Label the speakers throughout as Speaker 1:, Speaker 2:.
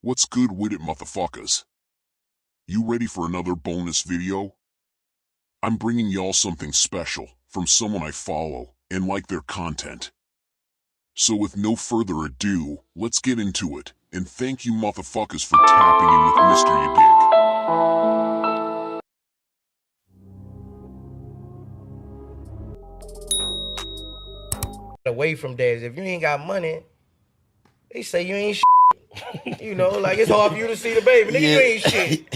Speaker 1: What's good with it, motherfuckers? You ready for another bonus video? I'm bringing y'all something special from someone I follow and like their content. So with no further ado, let's get into it, and thank you motherfuckers for tapping in with Mr. You
Speaker 2: Dig. Away from dads. If you ain't got money, they say you ain't shit. You know, like it's hard for you to see the baby. Nigga, you ain't shit.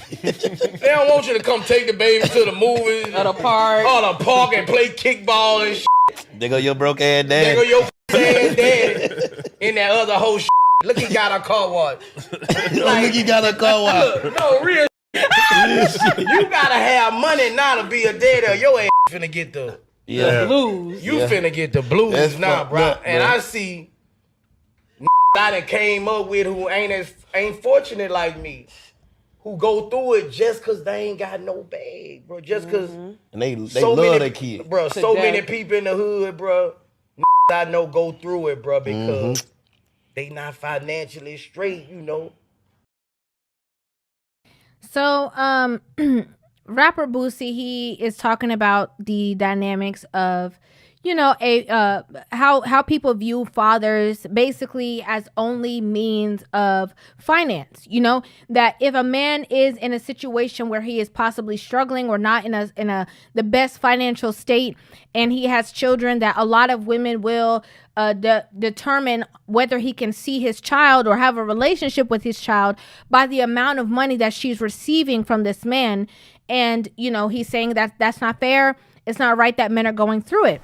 Speaker 2: They don't want you to come take the baby to the movies,
Speaker 3: At a park.
Speaker 2: or the park and play kickball and shit.
Speaker 4: There go your broke ass dad.
Speaker 2: There go your ass daddy in that other whole shit. Look, he got a car wash.
Speaker 4: Look, he got a car wash.
Speaker 2: No, real shit. You gotta have money now to be a daddy or your ass finna get the
Speaker 3: blues.
Speaker 2: You finna get the blues
Speaker 4: That's
Speaker 2: now, bro.
Speaker 4: up,
Speaker 2: And
Speaker 4: bro.
Speaker 2: I see I done came up with who ain't fortunate like me, who go through it just cause they ain't got no bag, bro. Just cause
Speaker 4: And they
Speaker 2: so
Speaker 4: love
Speaker 2: many,
Speaker 4: their kid.
Speaker 2: bro. So
Speaker 3: Today.
Speaker 2: many people in the hood, bro. I know go through it, bro, because they not financially straight, you know.
Speaker 5: So, rapper Boosie, he is talking about the dynamics of, you know, how people view fathers basically as only means of finance. You know, that if a man is in a situation where he is possibly struggling or not in the best financial state, and he has children, that a lot of women will determine whether he can see his child or have a relationship with his child by the amount of money that she's receiving from this man. And, you know, he's saying that that's not fair. It's not right that men are going through it.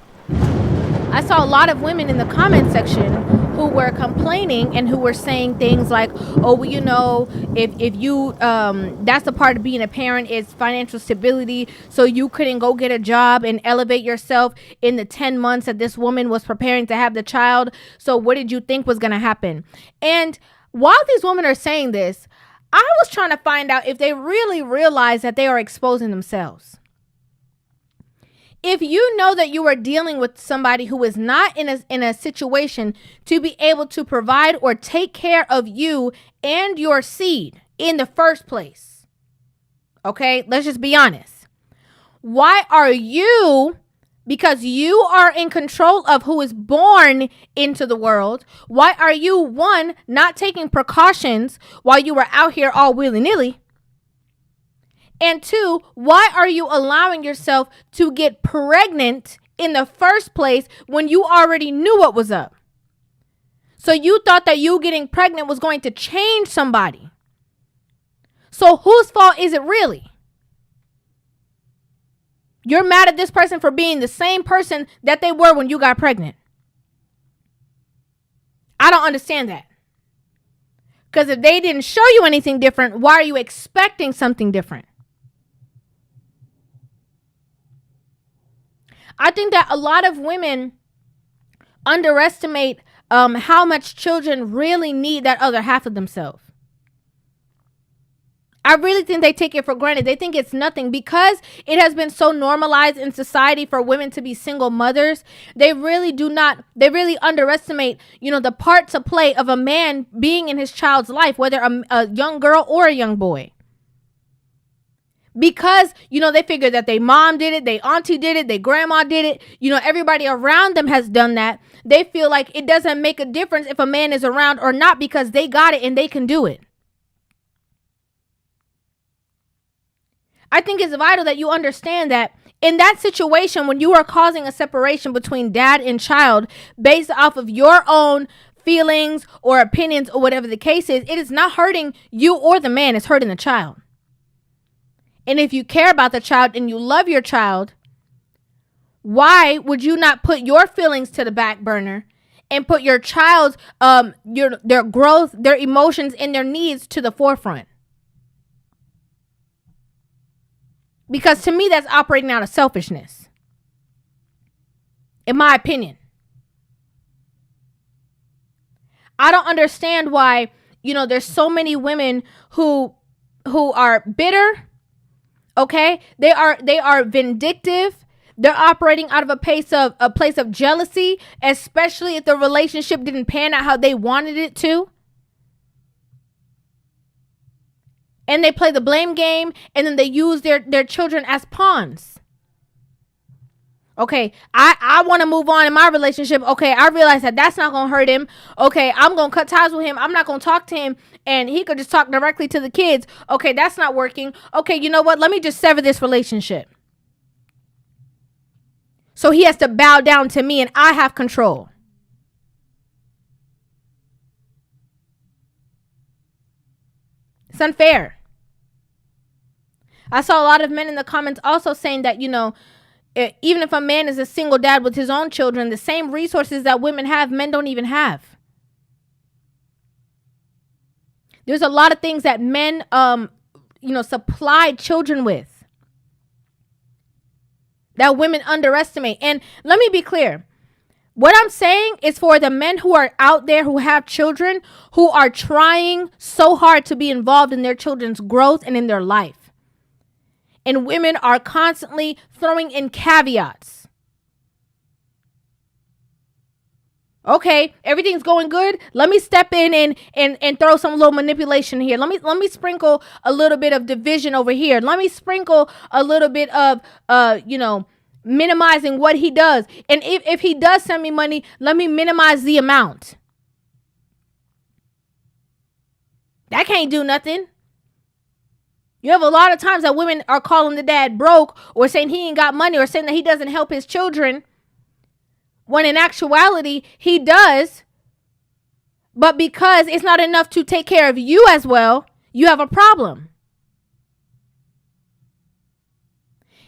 Speaker 5: I saw a lot of women in the comment section who were complaining and who were saying things like, oh, well, you know, if you, that's a part of being a parent is financial stability. So you couldn't go get a job and elevate yourself in the 10 months that this woman was preparing to have the child. So what did you think was going to happen? And while these women are saying this, I was trying to find out if they really realize that they are exposing themselves. If you know that you are dealing with somebody who is not in a situation to be able to provide or take care of you and your seed in the first place, okay, let's just be honest. Why are you, because you are in control of who is born into the world, why are you, one, not taking precautions while you were out here all willy-nilly? And two, why are you allowing yourself to get pregnant in the first place when you already knew what was up? So you thought that you getting pregnant was going to change somebody. So whose fault is it really? You're mad at this person for being the same person that they were when you got pregnant. I don't understand that. Because if they didn't show you anything different, why are you expecting something different? I think that a lot of women underestimate how much children really need that other half of themselves. I really think they take it for granted. They think it's nothing because it has been so normalized in society for women to be single mothers. They really underestimate, you know, the part to play of a man being in his child's life, whether a young girl or a young boy. Because, you know, they figure that their mom did it, their auntie did it, their grandma did it. You know, everybody around them has done that. They feel like it doesn't make a difference if a man is around or not because they got it and they can do it. I think it's vital that you understand that in that situation, when you are causing a separation between dad and child based off of your own feelings or opinions or whatever the case is, it is not hurting you or the man, it's hurting the child. And if you care about the child and you love your child, why would you not put your feelings to the back burner and put your child's their growth, their emotions, and their needs to the forefront? Because to me, that's operating out of selfishness, in my opinion. I don't understand why, you know, there's so many women who are bitter. Okay, they are vindictive. They're operating out of a place of jealousy, especially if the relationship didn't pan out how they wanted it to. And they play the blame game, and then they use their children as pawns. Okay, I want to move on in my relationship. Okay, I realize that that's not going to hurt him. Okay, I'm going to cut ties with him. I'm not going to talk to him, and he could just talk directly to the kids. Okay, that's not working. Okay, you know what? Let me just sever this relationship. So he has to bow down to me, and I have control. It's unfair. I saw a lot of men in the comments also saying that, even if a man is a single dad with his own children, the same resources that women have, men don't even have. There's a lot of things that men, supply children with that women underestimate. And let me be clear. What I'm saying is for the men who are out there who have children, who are trying so hard to be involved in their children's growth and in their life. And women are constantly throwing in caveats. Okay, everything's going good. Let me step in and throw some little manipulation here. Let me sprinkle a little bit of division over here. Let me sprinkle a little bit of minimizing what he does. And if he does send me money, let me minimize the amount. That can't do nothing. You have a lot of times that women are calling the dad broke, or saying he ain't got money, or saying that he doesn't help his children, when in actuality he does. But because it's not enough to take care of you as well, you have a problem.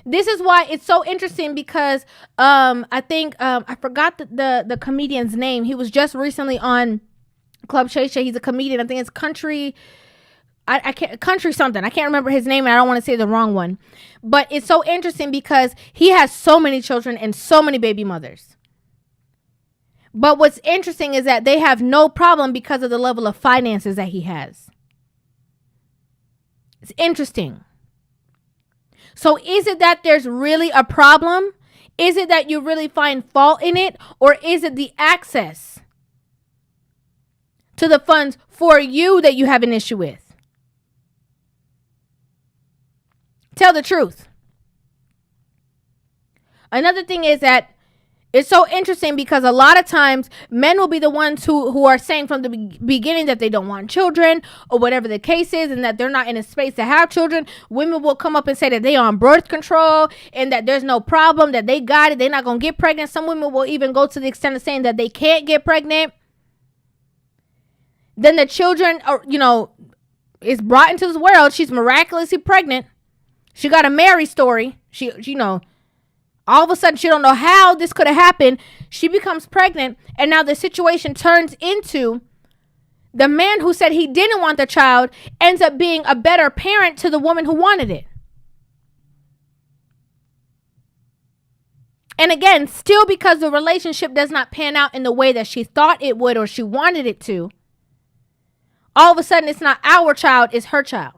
Speaker 5: This is why it's so interesting, because I think I forgot the comedian's name. He was just recently on Club Shay Shay. He's a comedian. I think it's Country something. I can't remember his name, and I don't want to say the wrong one. But it's so interesting because he has so many children and so many baby mothers. But what's interesting is that they have no problem because of the level of finances that he has. It's interesting. So is it that there's really a problem? Is it that you really find fault in it? Or is it the access to the funds for you that you have an issue with? Tell the truth. Another thing is that it's so interesting because a lot of times men will be the ones who are saying from the beginning that they don't want children, or whatever the case is, and that they're not in a space to have children. Women will come up and say that they are on birth control and that there's no problem, that they got it, they're not going to get pregnant. Some women will even go to the extent of saying that they can't get pregnant. Then the children are, is brought into this world. She's miraculously pregnant. She got a Mary story. All of a sudden, she don't know how this could have happened. She becomes pregnant, and now the situation turns into the man who said he didn't want the child ends up being a better parent to the woman who wanted it. And again, still because the relationship does not pan out in the way that she thought it would or she wanted it to, all of a sudden it's not our child, it's her child.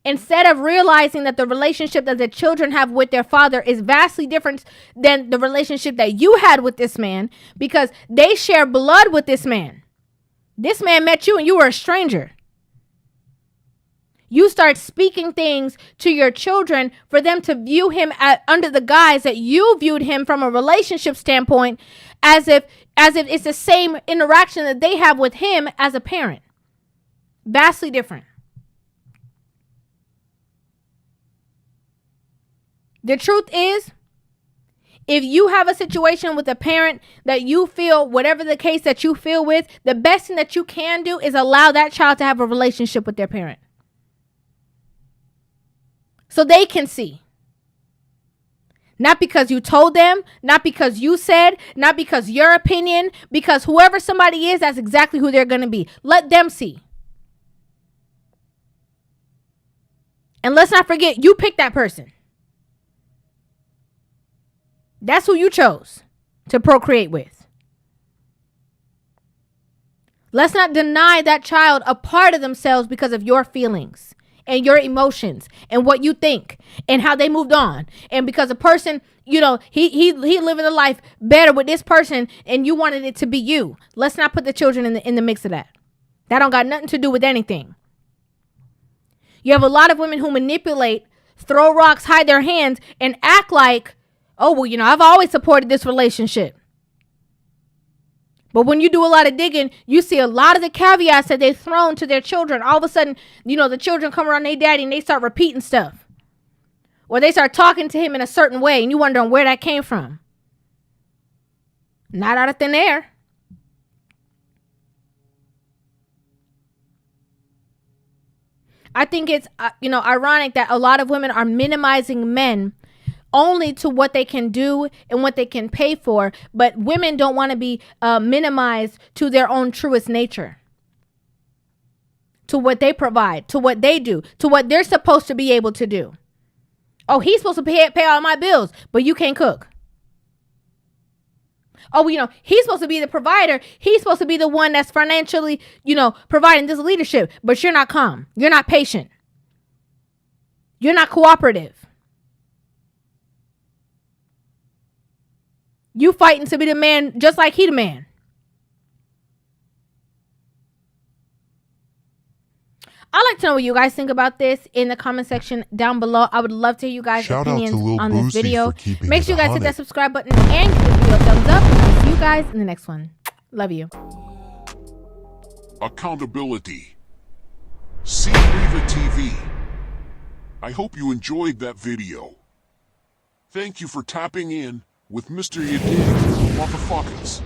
Speaker 5: Instead of realizing that the relationship that the children have with their father is vastly different than the relationship that you had with this man, because they share blood with this man. This man met you and you were a stranger. You start speaking things to your children for them to view him under the guise that you viewed him from a relationship standpoint, as if it's the same interaction that they have with him as a parent. Vastly different. The truth is, if you have a situation with a parent that you feel, whatever the case that you feel with, the best thing that you can do is allow that child to have a relationship with their parent. So they can see. Not because you told them, not because you said, not because your opinion, because whoever somebody is, that's exactly who they're going to be. Let them see. And let's not forget, you picked that person. That's who you chose to procreate with. Let's not deny that child a part of themselves because of your feelings and your emotions and what you think and how they moved on. And because a person, he living a life better with this person and you wanted it to be you. Let's not put the children in the mix of that. That don't got nothing to do with anything. You have a lot of women who manipulate, throw rocks, hide their hands, and act like, oh, well, I've always supported this relationship. But when you do a lot of digging, you see a lot of the caveats that they've thrown to their children. All of a sudden, the children come around their daddy and they start repeating stuff. Or they start talking to him in a certain way and you wondering where that came from. Not out of thin air. I think it's, ironic that a lot of women are minimizing men only to what they can do and what they can pay for. But women don't want to be minimized to their own truest nature. To what they provide, to what they do, to what they're supposed to be able to do. Oh, he's supposed to pay all my bills, but you can't cook. Oh, he's supposed to be the provider. He's supposed to be the one that's financially, providing this leadership. But you're not calm. You're not patient. You're not cooperative. You fighting to be the man just like he the man. I'd like to know what you guys think about this in the comment section down below. I would love to hear you guys' opinions on this video. Make sure you guys hit that subscribe button and give the video a thumbs up. I'll see you guys in the next one. Love you.
Speaker 1: Accountability. See Riva TV. I hope you enjoyed that video. Thank you for tapping in with Mr. Yadig, motherfuckers.